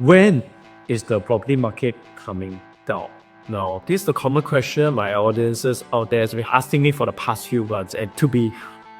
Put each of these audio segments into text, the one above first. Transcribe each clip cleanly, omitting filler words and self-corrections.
When is the property market coming down? Now, this is the common question my audiences out there has been asking me for the past few months, and to be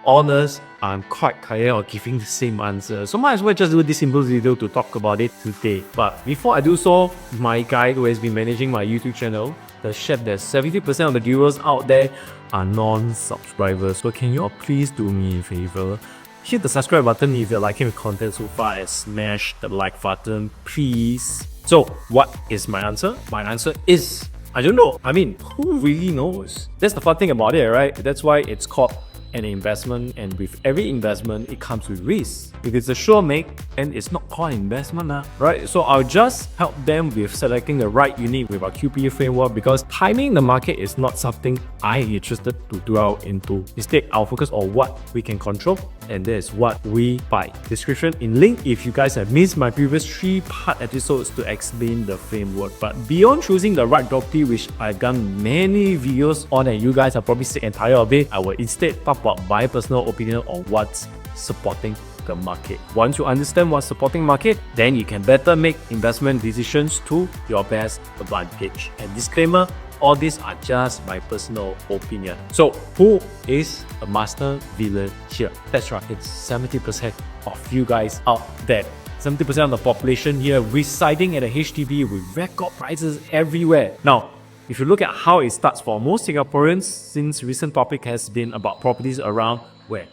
honest, I'm quite tired of giving the same answer. So might as well just do this simple video to talk about it today. But before I do so, my guy who has been managing my YouTube channel has shared that 70% of the viewers out there are non-subscribers. So can you all please do me a favor? Hit the subscribe button if you're liking the content so far, and smash the like button, please. So what is my answer? My answer is, I don't know. I mean, who really knows? That's the fun thing about it, right? That's why it's called an investment, and with every investment, it comes with risk. If it's a sure make, and it's not called an investment, right? So I'll just help them with selecting the right unit with our QPE framework, because timing the market is not something I'm interested to dwell into. Instead, I'll focus on what we can control, and that is what we buy. Description in link if you guys have missed my previous 3-part episodes to explain the framework. But beyond choosing the right property, which I've done many videos on and you guys are probably sick and tired of it, I will instead talk about my personal opinion on what's supporting the market. Once you understand what's supporting market, then you can better make investment decisions to your best advantage. And disclaimer, all these are just my personal opinion. So who is a master villain here? That's right, it's 70% of you guys out there. 70% of the population here residing at a HDB with record prices everywhere. Now, if you look at how it starts for most Singaporeans, since recent topic has been about properties around where?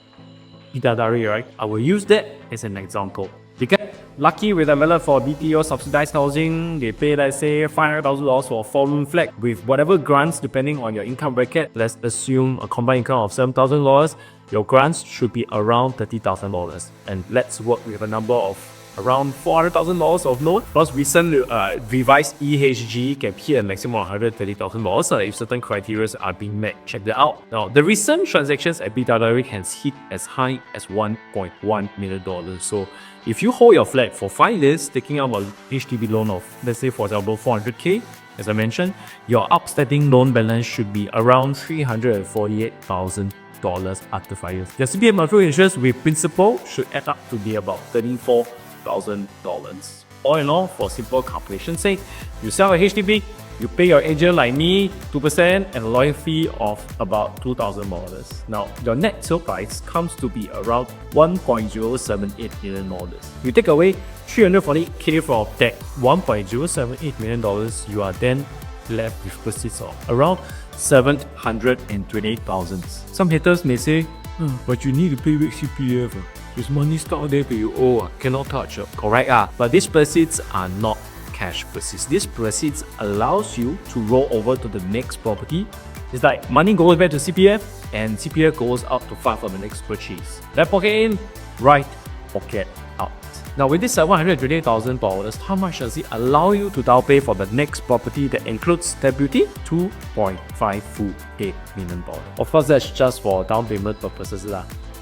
Bidadari, right? I will use that as an example. You get lucky with a melon for BTO subsidized housing, they pay, let's say, $500,000 for a 4-room flat with whatever grants depending on your income bracket. Let's assume a combined income of $7,000. Your grants should be around $30,000. And let's work with a number of around $400,000 of loan, plus recent revised EHG can hit a maximum of $130,000 if certain criteria are being met. Check that out. Now, the recent transactions at Bidadari has hit as high as $1.1 million. So if you hold your flat for 5 years, taking out a HDB loan of, let's say for example, $400K, as I mentioned, your outstanding loan balance should be around $348,000 after 5 years. Your CPF monthly interest with principal should add up to be about $34,000. All in all, for simple calculation's sake, you sell a HDB, you pay your agent like me 2% and a lawyer fee of about $2,000. Now, your net sale price comes to be around $1.078 million. You take away $348K from that $1.078 million, you are then left with proceeds of around $728,000. Some haters may say, but you need to pay back CPF. There's money stuck there but you owe, cannot touch. Correct, but these proceeds are not cash proceeds. These proceeds allows you to roll over to the next property. It's like money goes back to CPF and CPF goes out to fund for the next purchase. Left pocket in, right pocket out. Now with this $128,000, how much does it allow you to down pay for the next property that includes stamp duty? $2.548 million. Of course, that's just for down payment purposes.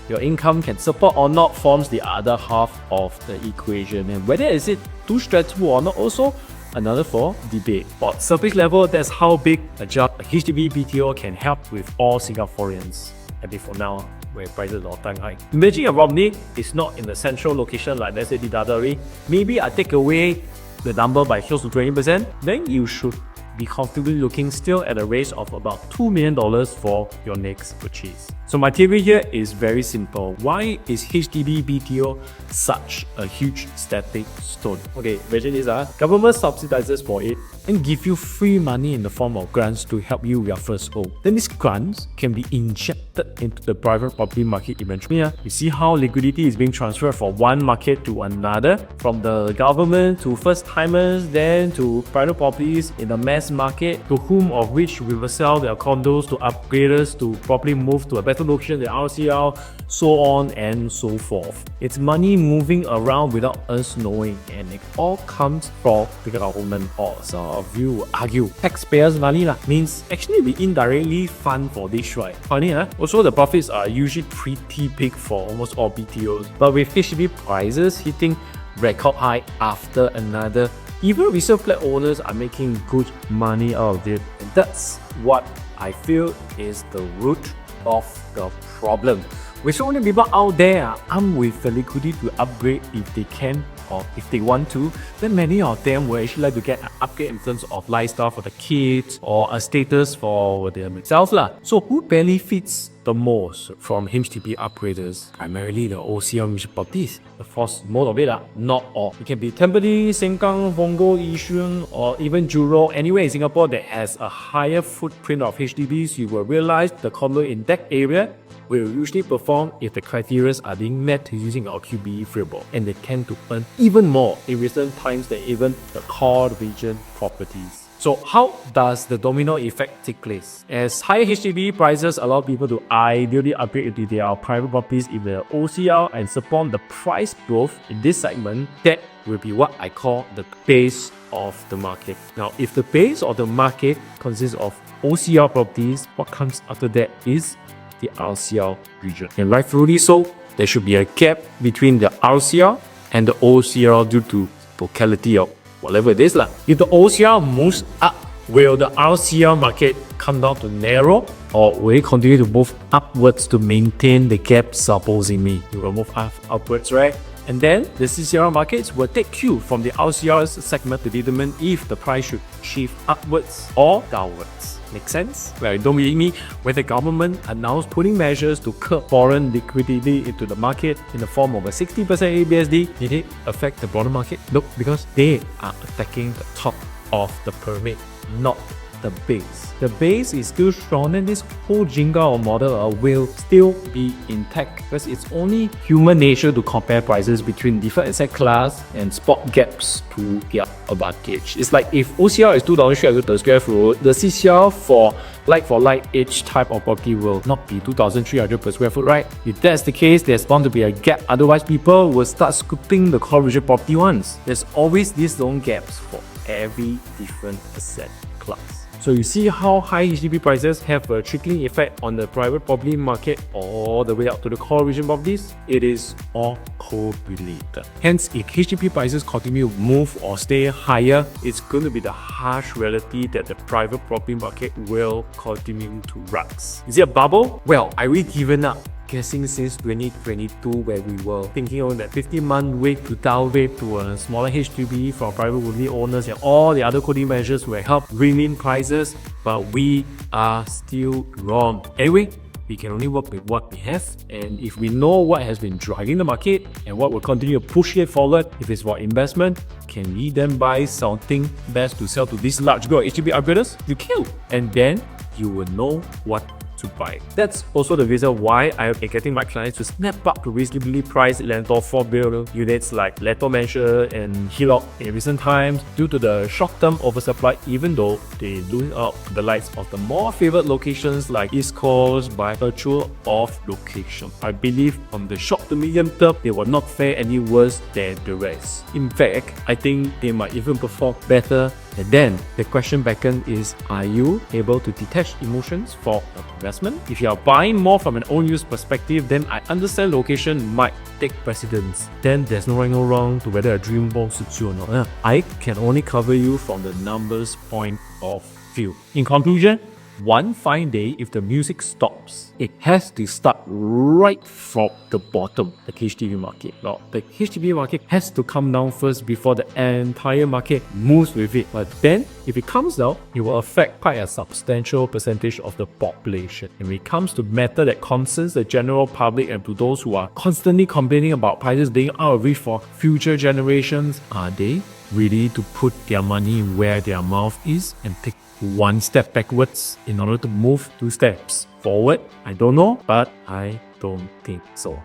Your income can support or not forms the other half of the equation, and whether is it too stressful or not also another for debate. But surface level, that's how big a job a HDB BTO can help with all Singaporeans. At least for now, where prices are all-time high. Imagine a property is not in the central location like let's say Bidadari. Maybe I take away the number by close to 20%, then you should be comfortably looking still at a range of about $2 million for your next purchase. So my theory here is very simple. Why is HDB BTO such a huge stepping stone? Okay, imagine this, government subsidizes for it and give you free money in the form of grants to help you with your first home. Then these grants can be injected into the private property market eventually. You see how liquidity is being transferred from one market to another, from the government to first-timers, then to private properties in the mass market, to whom of which we will sell their condos to upgraders to properly move to a better location than RCR, so on and so forth. It's money moving around without us knowing, and it all comes from the government. Or some of you will argue taxpayers' money means actually we indirectly fund for this, right? Funny, Also, the profits are usually pretty big for almost all BTOs, but with HDB prices hitting record high after another. Even resale flat owners are making good money out of it. And that's what I feel is the root of the problem. With so many people out there are armed with the liquidity to upgrade if they can or if they want to, then many of them will actually like to get an upgrade in terms of lifestyle for the kids or a status for themselves. So who benefits the most from HDB upgraders? Primarily the OCR properties. Of course, most of it, not all. It can be Tampines, Sengkang, Punggol, Yishun, or even Jurong. Anywhere in Singapore that has a higher footprint of HDBs, you will realize the condo in that area will usually perform if the criteria are being met using our QPE Framework, and they tend to earn even more in recent times than even the core region properties. So how does the domino effect take place? As higher HDB prices allow people to ideally upgrade into their private properties in the OCR and support the price growth in this segment, that will be what I call the base of the market. Now, if the base of the market consists of OCR properties, what comes after that is the RCR region. And rightfully so, there should be a gap between the RCR and the OCR due to locality or whatever it is. If the OCR moves up, will the RCR market come down to narrow, or will it continue to move upwards to maintain the gap? Supposedly, it will move upwards, right? And then the CCR markets will take cue from the RCR segment to determine if the price should shift upwards or downwards. Make sense? Well, don't believe me, when the government announced putting measures to curb foreign liquidity into the market in the form of a 60% ABSD, did it affect the broader market? Nope, because they are attacking the top of the pyramid, not the base. The base is still strong, and this whole Jenga or model will still be intact because it's only human nature to compare prices between different asset class and spot gaps to their advantage. It's like if OCR is $2,300 per square foot, the CCR for like each type of property will not be $2,300 per square foot, right? If that's the case, there's bound to be a gap. Otherwise, people will start scooping the core region property ones. There's always these zone gaps for every different asset class. So you see how high HDB prices have a trickling effect on the private property market all the way up to the core region properties? It is all correlated. Hence, if HDB prices continue to move or stay higher, it's going to be the harsh reality that the private property market will continue to rise. Is it a bubble? Well, I really given up guessing since 2022, where we were thinking on that 15-month wave to downwave to a smaller HDB for private property owners, and all the other coding measures will help bring in prices, but we are still wrong. Anyway, we can only work with what we have, and if we know what has been driving the market and what will continue to push it forward, if it's for investment, can we then buy something best to sell to these large group of HDB upgraders? You can, and then you will know what to buy. That's also the reason why I am getting my clients to snap up to reasonably priced landlord 4-building units like Leto Mansion and Hillock in recent times due to the short-term oversupply, even though they lose out the likes of the more favored locations like East Coast by virtue of location. I believe on the short to medium term, they will not fare any worse than the rest. In fact, I think they might even perform better. And then the question back then is, are you able to detach emotions for investment? If you are buying more from an own use perspective, then I understand location might take precedence. Then there's no right or wrong to whether a dream ball suits you or not. I can only cover you from the numbers point of view. In conclusion, one fine day, if the music stops, it has to start right from the bottom, the HDB market. Now, the HDB market has to come down first before the entire market moves with it. But then, if it comes down, it will affect quite a substantial percentage of the population. And when it comes to matter that concerns the general public and to those who are constantly complaining about prices being out of reach for future generations, are they ready to put their money where their mouth is and take one step backwards in order to move 2 steps forward? I don't know, but I don't think so.